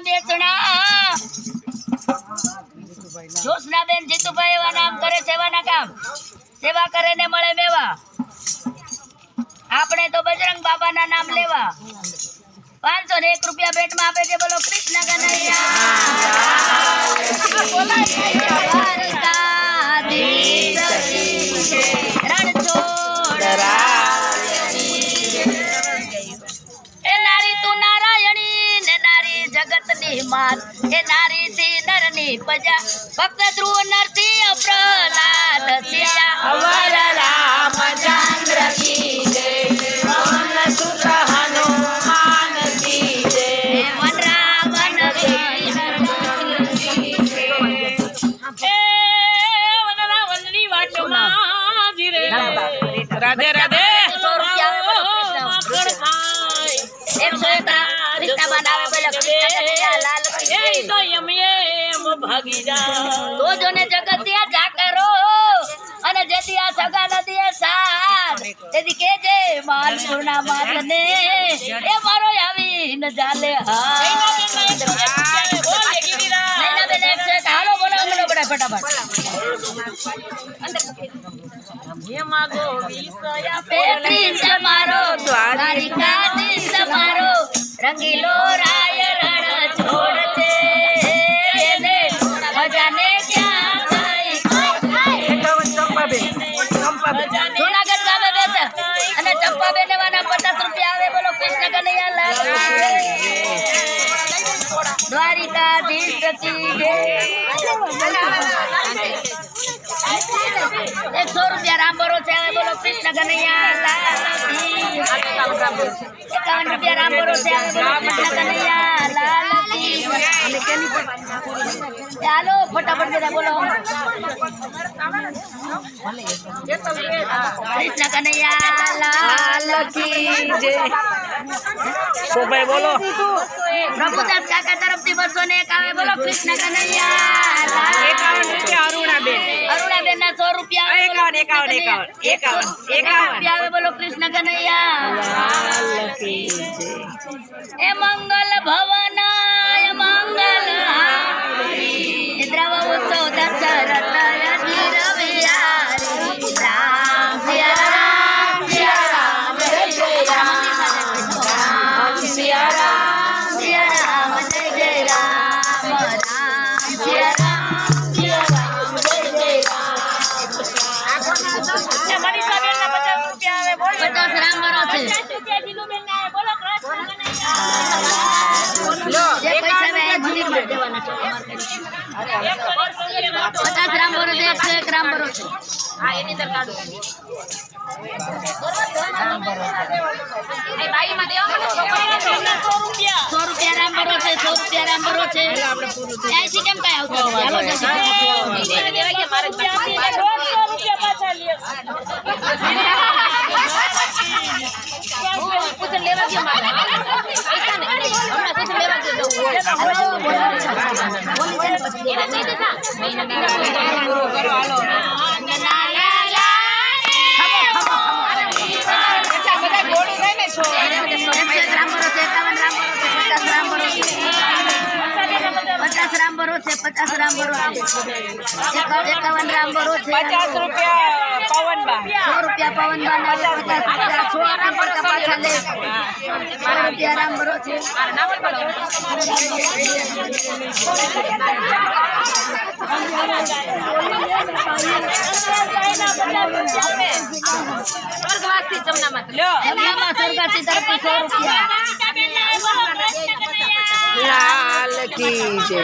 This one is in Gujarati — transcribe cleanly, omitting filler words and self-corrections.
બેસણા જોશનાબેન જીતુભાઈ એવા નામ કરે સેવાના કામ, સેવા કરે ને મળે મેવા. આપણે તો બજરંગ બાબાના નામ લેવા. 501 રૂપિયા ભેટમાં આપે છે. બોલો કૃષ્ણ કનૈયા. એ નારી તું નારાયણી ને નારી જગતની માત, એ નારી થી નરની પ્રજા, ભક્ત ધ્રુવ નરસિંહ પ્રહલાદ સિયા અવર રામચંદ્ર કી જય, પવન સુત હનુમાન કી જય, વન રાવણ કી વનરાવનની વાટમાં જીરે. રાધે રાધે. 100 રૂપિયા 101 રિશ્તામાં આવે. બોલો કૃષ્ણ કનૈયા લાલ કી જય. તો જોને જગતિયા જાકરો અને જેથી આ સગા નદીએ સાર, તેથી કે જે માન પૂર્ણા માતને એ મારો આવી ન જાલે. હા નૈના બેન 101 હાલો બોલો બોલો બડા ફટાફટ. પેત્રીસ મારો દ્વારિકાધીશ મારો રંગીલો રાય રણ છોડ છે, એને ભજાને ક્યાં ગઈ. જૂનાગઢ ગામે બેસે અને ચંપાબેન એવાના 50 રૂપિયા આવે. બોલો કૃષ્ણ કનૈયા લાલ. દ્વારિકાધીશ કી જય. 100 રૂપિયા રામબરો છે. બોલો કૃષ્ણ કનૈયા લાલ કી. 51 રૂપિયા રામબરો છે. બોલો કૃષ્ણ કનૈયા લાલ કી. ચાલો ફટાફટ બધા બોલો કૃષ્ણ કનૈયા લાલ કી જય. સોભાઈ બોલો. પ્રભુદાસ કાકા તરફથી 201 આવે. બોલો કૃષ્ણ કનૈયા લાલ. 51 રૂપિયા અરુણાબેન. અરુણાબેન ના 100 રૂપિયા આવે. 51 રૂપિયા આવે. બોલો કૃષ્ણ કનૈયા લાલ કી જય. એ મંગલ ભવન મંગલ હારી દ્રવ ઉત્સવ દશરથ અધીર વિહારી. રામ સિયા રામ સિયા રામ જય જય રામ, સિયા રામ સિયા રામ જય જય રામ, રામ સિયા રામ સિયા રામ જય જય રામ. 50 રામ બરો છે. જે પૈસા મે મંદિરમાં દેવાના છે. 50 રામ બરો છે. 101 રામ બરો છે. હા એની અંદર કાઢો. 100 રૂપિયા રામ બરો છે. 100 રૂપિયા રામ બરો છે. ત્યાંથી કેમ કઈ આવતો હાલો જશે દેવાય કે મારે 200 રૂપિયા પાછા લ્યો. कुछ लेवा के मारे पैसा नहीं हमरा कुछ लेवा के दो बोली जाने પછી એને દઈ દેતા મહિના કरो હાલો લા લા લા ખમો એટલા બધા ગોળી જાય ને 100 ગ્રામ બરો છે 51 ગ્રામ બરો છે 50 ગ્રામ બરો છે 50 ગ્રામ બરો છે 50 ગ્રામ બરો છે 51 ગ્રામ બરો છે 50 રૂપિયા પવનબા 100 રૂપિયા પવનબા ના 50 100 ગ્રામ પર પાછા લે 12 રૂપિયા રામ બરો છે સ્વર્ગવાસી જમનામાં લ્યો જમનામાં સ્વર્ગવાસી તરફથી 100 રૂપિયા લાલ કી જય.